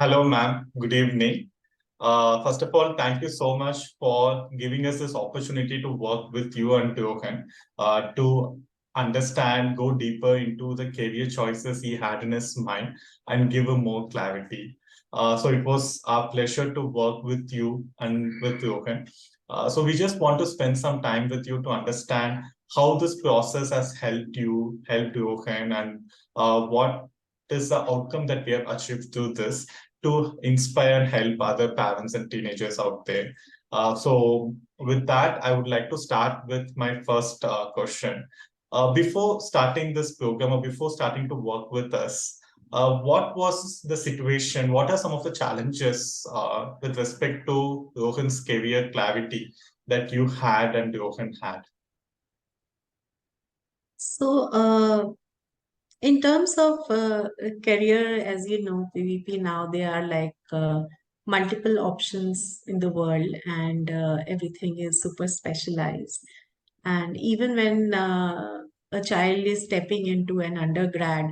Hello, ma'am. Good evening. First of all, thank you so much for giving us this opportunity to work with you and Johan to understand, go deeper into the career choices he had in his mind and give him more clarity. So it was our pleasure to work with you and with Johan. So we just want to spend some time with you to understand how this process has helped Johan, and what is the outcome that we have achieved through this to inspire and help other parents and teenagers out there. So, with that, I would like to start with my first question. Before starting this program or before starting to work with us, what was the situation? What are some of the challenges with respect to Rohan's career clarity that you had and Rohan had? So, in terms of career, as you know, PVP now, there are like multiple options in the world, and everything is super specialized. And even when a child is stepping into an undergrad,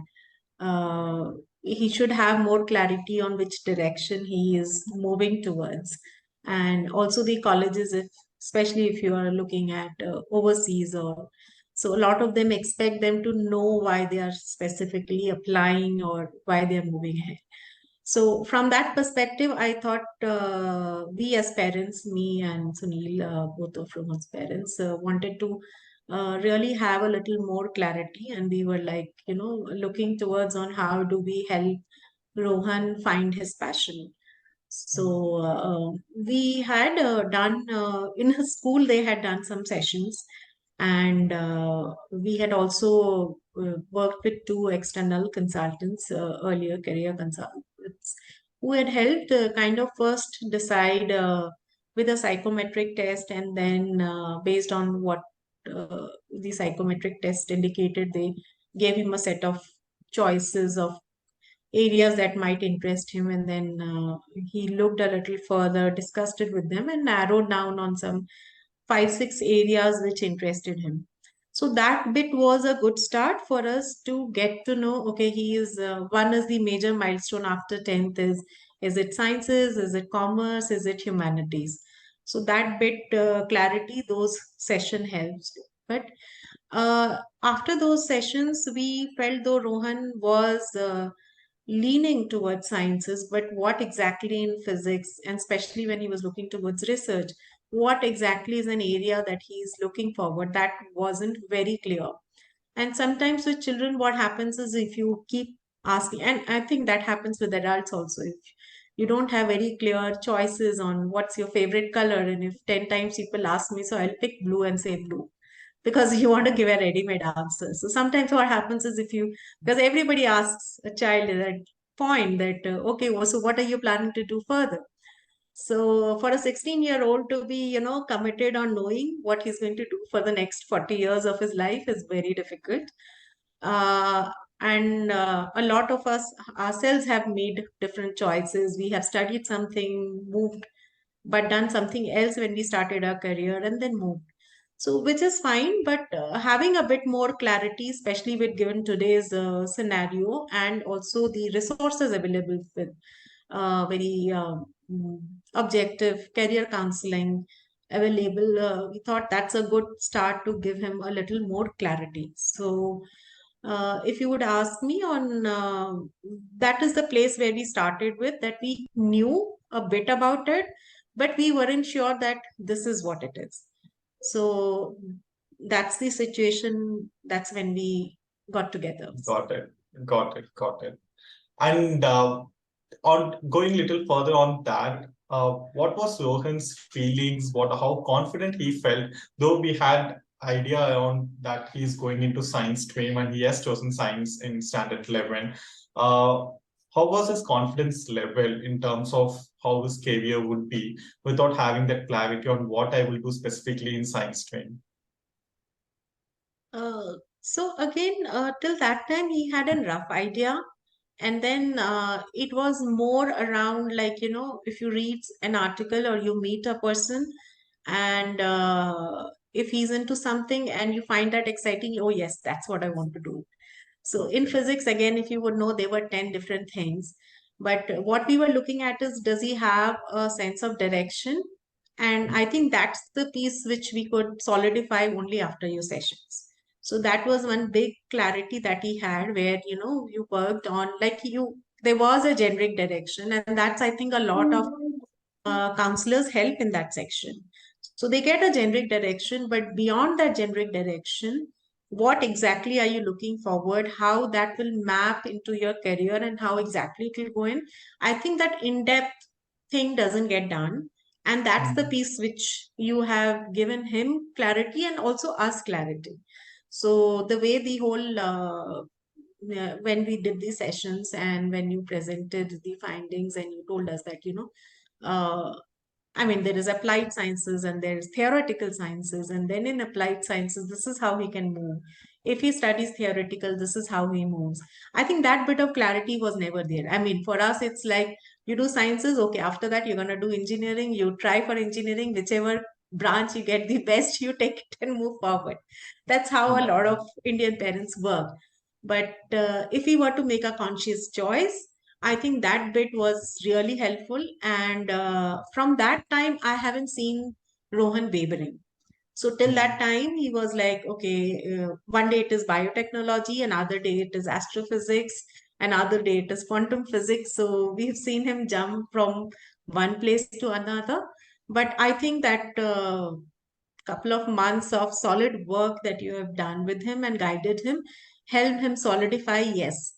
uh, he should have more clarity on which direction he is moving towards. And also the colleges, if, especially if you are looking at overseas, or so a lot of them expect them to know why they are specifically applying or why they are moving ahead. So from that perspective, I thought we as parents, me and Sunil, both of Rohan's parents, wanted to really have a little more clarity, and we were like, looking towards on how do we help Rohan find his passion. So we had done in his school, they had done some sessions, and we had also worked with two external consultants earlier, career consultants, who had helped kind of first decide with a psychometric test, and then based on what the psychometric test indicated, they gave him a set of choices of areas that might interest him, and then he looked a little further, discussed it with them, and narrowed down on some 5 6 areas which interested him. So that bit was a good start for us to get to know, okay, he is one is the major milestone after 10th is it sciences, is it commerce, is it humanities. So that bit clarity, those session helps. But after those sessions, we felt though Rohan was leaning towards sciences, but what exactly in physics, and especially when he was looking towards research, what exactly is an area that he is looking forward, that wasn't very clear. And sometimes with children, what happens is if you keep asking, and I think that happens with adults also, if you don't have very clear choices on what's your favorite color, and if 10 times people ask me, so I'll pick blue and say blue because you want to give a ready-made answer. So sometimes what happens is if you, because everybody asks a child at that point that, okay, well, so what are you planning to do further? So for a 16-year-old to be, committed on knowing what he's going to do for the next 40 years of his life is very difficult. And a lot of us ourselves have made different choices. We have studied something, moved, but done something else when we started our career and then moved. So, which is fine, but having a bit more clarity, especially with given today's scenario and also the resources available with very mm, objective career counseling available, we thought that's a good start to give him a little more clarity. So, if you would ask me on that is the place where we started with, that we knew a bit about it, but we weren't sure that this is what it is. So that's the situation. That's when we got together. Got it. Got it. Got it. And on going a little further on that, what was Rohan's feelings? How confident he felt, though we had idea on that he's going into science stream and he has chosen science in standard 11. Uh, how was his confidence level in terms of how his career would be without having that clarity on what I will do specifically in science stream? So again, till that time, he had a rough idea. And then it was more around like, if you read an article or you meet a person, and if he's into something and you find that exciting, oh, yes, that's what I want to do. So in Okay. physics, again, if you would know, there were 10 different things. But what we were looking at is, does he have a sense of direction? And I think that's the piece which we could solidify only after your sessions. So that was one big clarity that he had, where, you worked on, like, there was a generic direction. And that's, I think, a lot of counselors help in that section. So they get a generic direction, but beyond that generic direction, what exactly are you looking forward? How that will map into your career and how exactly it will go in? I think that in-depth thing doesn't get done. And that's the Mm. piece which you have given him clarity and also us clarity. So the way the whole when we did these sessions and when you presented the findings and you told us that, uh, I mean, there is applied sciences and there's theoretical sciences, and then in applied sciences, this is how he can move. If he studies theoretical, this is how he moves. I think that bit of clarity was never there. I mean, for us, it's like you do sciences, okay, after that, you're going to do engineering, you try for engineering, whichever branch you get the best, you take it and move forward. That's how a lot of Indian parents work. But if we were to make a conscious choice, I think that bit was really helpful. And from that time, I haven't seen Rohan wavering. So till that Mm. time, he was like, okay, one day it is biotechnology, another day it is astrophysics, another day it is quantum physics. So we've seen him jump from one place to another. But I think that couple of months of solid work that you have done with him and guided him helped him solidify, yes,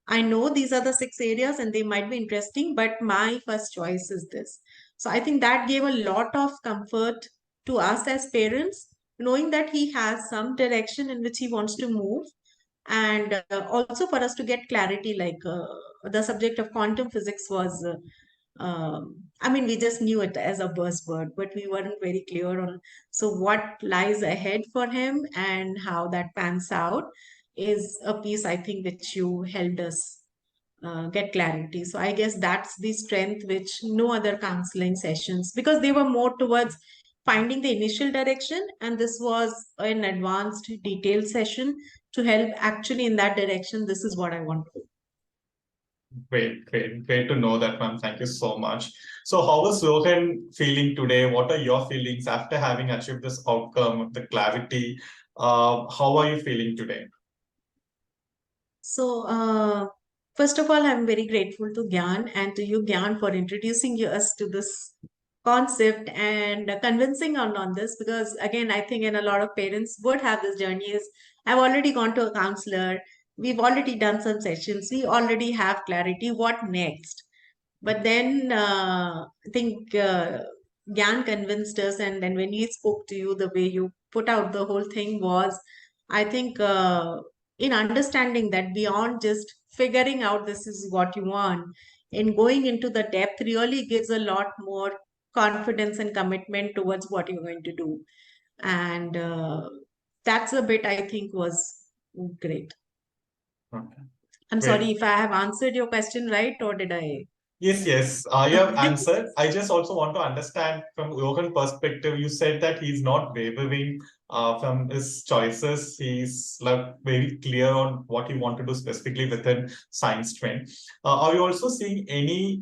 I know these are the 6 areas and they might be interesting, but my first choice is this. So I think that gave a lot of comfort to us as parents, knowing that he has some direction in which he wants to move. And also for us to get clarity, like the subject of quantum physics was, I mean, we just knew it as a buzzword, but we weren't very clear on so what lies ahead for him and how that pans out is a piece I think which you helped us get clarity. So I guess that's the strength which no other counseling sessions, because they were more towards finding the initial direction, and this was an advanced detailed session to help actually in that direction. This is what I want to do. Great to know that, ma'am. Thank you so much. So, how is Rohan feeling today? What are your feelings after having achieved this outcome, the clarity? How are you feeling today? So, first of all, I'm very grateful to Gyan and to you, Gyan, for introducing us to this concept and convincing on this. Because, again, I think in a lot of parents would have this journey is, I've already gone to a counselor, we've already done some sessions, we already have clarity. What next? But then I think Gyan convinced us, and then when he spoke to you, the way you put out the whole thing was, I think, in understanding that beyond just figuring out this is what you want, in going into the depth really gives a lot more confidence and commitment towards what you're going to do. And that's a bit I think was great. Okay. I'm sorry Great. if I have answered your question right, or did I? Yes. You have answered. I just also want to understand from Rohan perspective. You said that he's not wavering from his choices. He's like very clear on what he want to do specifically within science stream. Are you also seeing any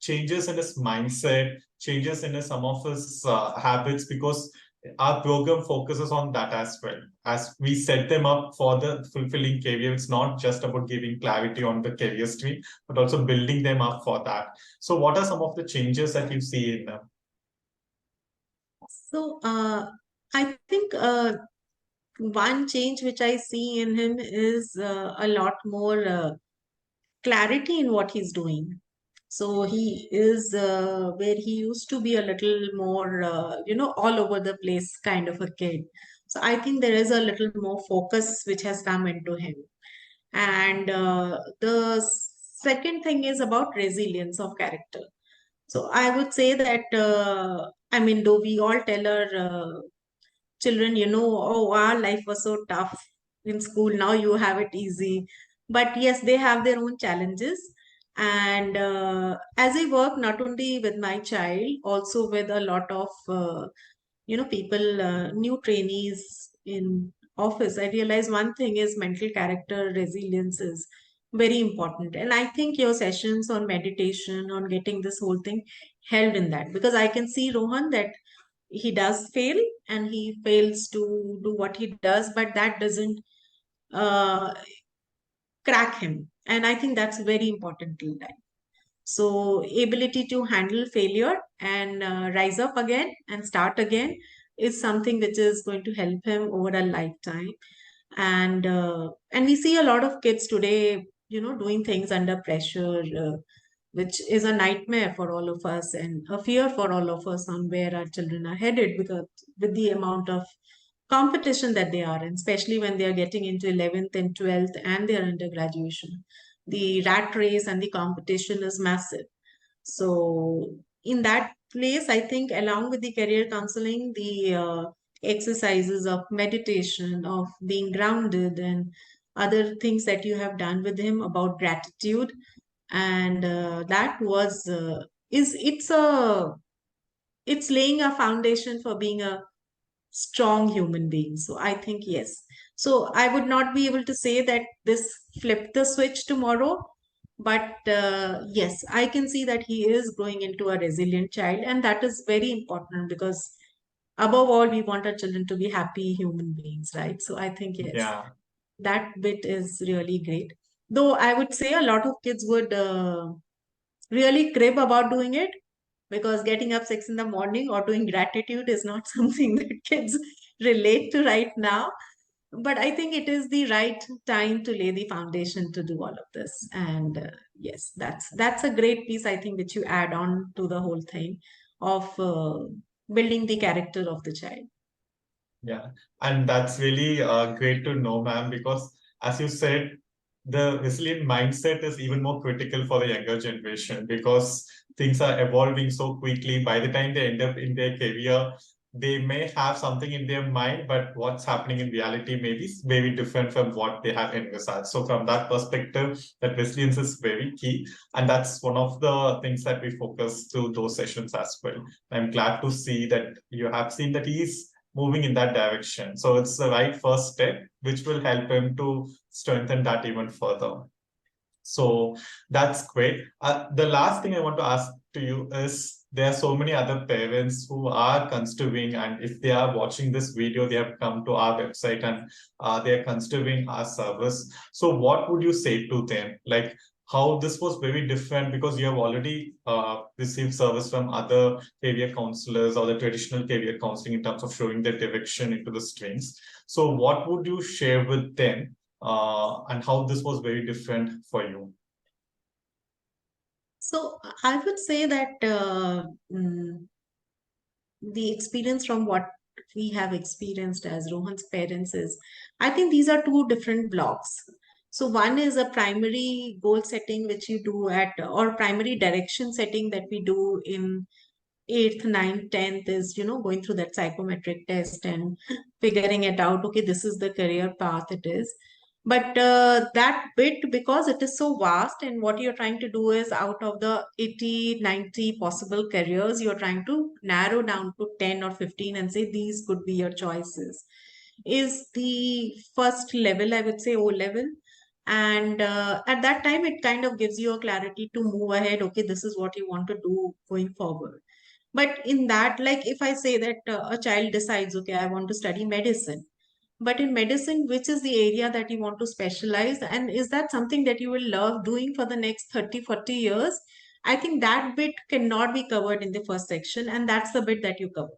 changes in his mindset, changes in some of his habits? Because our program focuses on that as well. As we set them up for the fulfilling career, it's not just about giving clarity on the career stream, but also building them up for that. So, what are some of the changes that you see in them? So, I think one change which I see in him is a lot more clarity in what he's doing. So he is where he used to be a little more, all over the place kind of a kid. So I think there is a little more focus which has come into him. And the second thing is about resilience of character. So I would say that, I mean, though we all tell our children, oh, our life was so tough in school, now you have it easy. But yes, they have their own challenges. And as I work not only with my child, also with a lot of, people, new trainees in office, I realize one thing is mental character resilience is very important. And I think your sessions on meditation, on getting this whole thing helped in that, because I can see Rohan that he does fail and he fails to do what he does, but that doesn't uh, crack him. And I think that's very important in life. So, ability to handle failure and rise up again and start again is something which is going to help him over a lifetime. And we see a lot of kids today, doing things under pressure, which is a nightmare for all of us and a fear for all of us on where our children are headed, because with the amount of competition that they are in, especially when they are getting into 11th and 12th and their undergraduation, the rat race and the competition is massive. So, in that place, I think along with the career counseling, the exercises of meditation, of being grounded, and other things that you have done with him about gratitude, and that was is it's laying a foundation for being a strong human being. So I think yes. So I would not be able to say that this flipped the switch tomorrow, but yes, I can see that he is growing into a resilient child, and that is very important, because above all, we want our children to be happy human beings, right? So I think yes, Yeah. that bit is really great. Though I would say a lot of kids would really crib about doing it, because getting up 6 in the morning or doing gratitude is not something that kids relate to right now. But I think it is the right time to lay the foundation to do all of this. And yes, that's a great piece, I think, which you add on to the whole thing of building the character of the child. Yeah, and that's really great to know, ma'am, because as you said, the resilient mindset is even more critical for the younger generation because things are evolving so quickly. By the time they end up in their career, they may have something in their mind, but what's happening in reality may be very different from what they have envisaged. So, from that perspective, that resilience is very key, and that's one of the things that we focus through those sessions as well. I'm glad to see that you have seen that he's moving in that direction. So it's the right first step, which will help him to strengthen that even further. So that's great. The last thing I want to ask to you is there are so many other parents who are considering, and if they are watching this video, they have come to our website and they are considering our service. So what would you say to them? Like how this was very different because you have already received service from other career counselors or the traditional career counseling in terms of showing the direction into the streams. So what would you share with them and how this was very different for you? So I would say that the experience from what we have experienced as Rohan's parents is, I think these are two different blocks. So one is a primary goal setting which you do at, or primary direction setting that we do in eighth, ninth, 10th, is, going through that psychometric test and figuring it out. Okay, this is the career path it is. But that bit, because it is so vast, and what you're trying to do is out of the 80, 90 possible careers, you're trying to narrow down to 10 or 15 and say these could be your choices, is the first level, I would say O level. And at that time, it kind of gives you a clarity to move ahead. Okay, this is what you want to do going forward. But in that, like if I say that a child decides, okay, I want to study medicine, but in medicine, which is the area that you want to specialize? And is that something that you will love doing for the next 30, 40 years? I think that bit cannot be covered in the first section. And that's the bit that you cover.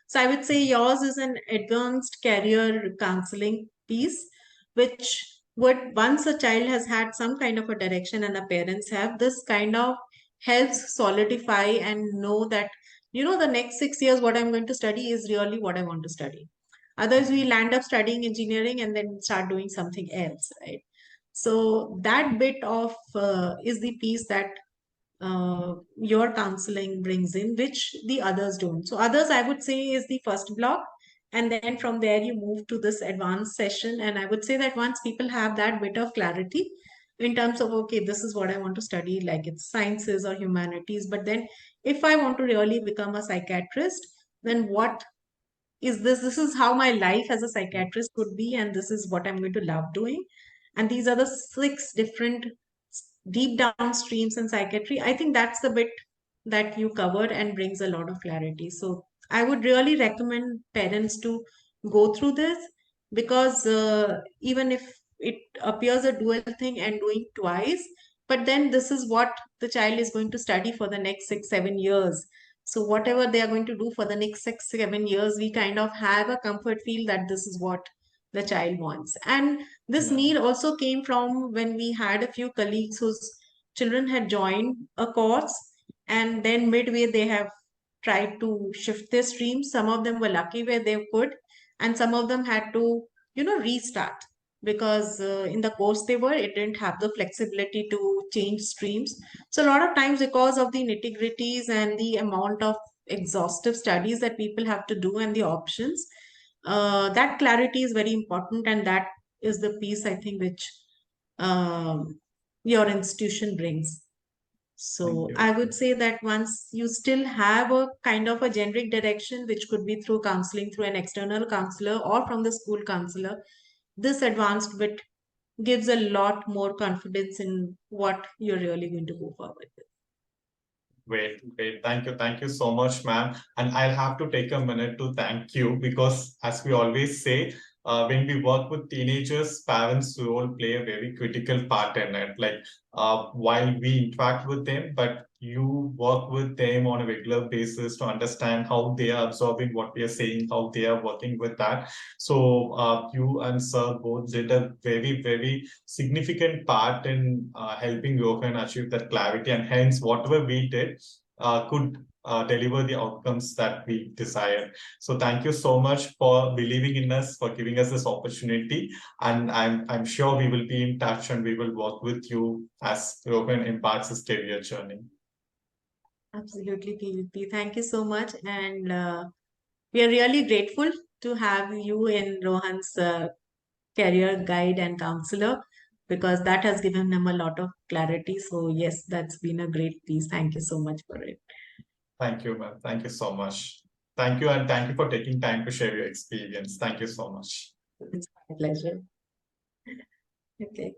So I would say yours is an advanced career counseling piece, which would, once a child has had some kind of a direction and the parents have, this kind of helps solidify and know that, the next 6 years, what I'm going to study is really what I want to study. Otherwise, we land up studying engineering and then start doing something else, right? So that bit of is the piece that your counseling brings in, which the others don't. So others, I would say, is the first block. And then from there, you move to this advanced session. And I would say that once people have that bit of clarity in terms of, okay, this is what I want to study, like it's sciences or humanities. But then if I want to really become a psychiatrist, then what is this? This is how my life as a psychiatrist could be. And this is what I'm going to love doing. And these are the 6 different deep down streams in psychiatry. I think that's the bit that you covered and brings a lot of clarity. So I would really recommend parents to go through this, because even if it appears a dual thing and doing twice, but then this is what the child is going to study for the next 6 7 years. So whatever they are going to do for the next 6 7 years, we kind of have a comfort feel that this is what the child wants. And this Yeah. need also came from when we had a few colleagues whose children had joined a course, and then midway they have tried to shift their streams. Some of them were lucky where they could, and some of them had to, restart, because in the course they were, it didn't have the flexibility to change streams. So a lot of times, because of the nitty-gritties and the amount of exhaustive studies that people have to do and the options, that clarity is very important, and that is the piece I think which your institution brings. Thank So you. I would say that once you still have a kind of a generic direction, which could be through counseling, through an external counselor or from the school counselor, this advanced bit gives a lot more confidence in what you're really going to go forward with. Great, great. Thank you so much, ma'am. And I'll have to take a minute to thank you because, as we always say, when we work with teenagers, parents' role play a very critical part in it. Like, while we interact with them, but you work with them on a regular basis to understand how they are absorbing what we are saying, how they are working with that. So, you and sir both did a very, very significant part in helping Johan achieve that clarity, and hence whatever we did could deliver the outcomes that we desired. So thank you so much for believing in us, for giving us this opportunity, and I'm sure we will be in touch and we will work with you as Johan imparts his career journey. Absolutely, PVP. Thank you so much. And we are really grateful to have you in Rohan's career guide and counselor, because that has given him a lot of clarity. So, yes, that's been a great piece. Thank you so much for it. Thank you, ma'am. Thank you so much. Thank you, and thank you for taking time to share your experience. Thank you so much. It's my pleasure. Okay.